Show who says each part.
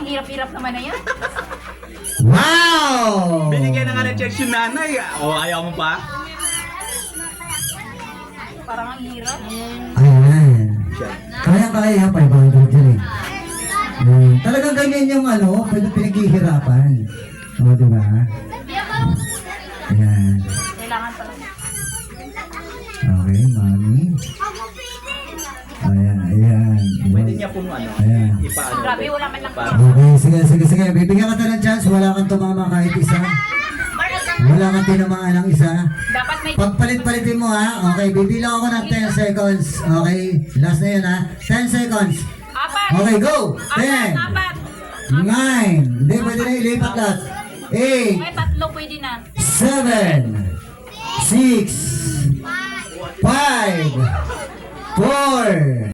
Speaker 1: Ang hirap-hirap naman na yan.
Speaker 2: Wow!
Speaker 3: Binigyan na nga ng checks yung nanay. O, ayaw mo pa?
Speaker 1: Parang ang hirap.
Speaker 2: Ayan. Kaya 500 yun eh. Talagang ganyan yung ano, pinaghihirapan. O, diba? Ayan.
Speaker 1: Kailangan talaga.
Speaker 2: Okay, mami. Ayan.
Speaker 3: Pwede niya pong ano,
Speaker 2: Ayan.
Speaker 3: ipaano.
Speaker 1: Grabe, wala man lang.
Speaker 2: Okay, sige. Bibigyan ka ng chance. Wala kang tumama kahit isa. Wala kang tinamaan ng isa.
Speaker 1: Dapat may...
Speaker 2: Pagpalit-palitin mo ha. Okay, bibilang ako ng 10 seconds. Okay, last na yun ha. 10 seconds.
Speaker 1: Apat!
Speaker 2: Okay, go!
Speaker 1: Apat!
Speaker 2: 10, 9, hindi, pwede na ilipat lahat. 8,
Speaker 1: May tatlo pwede na.
Speaker 2: 7, 6, 5, 4,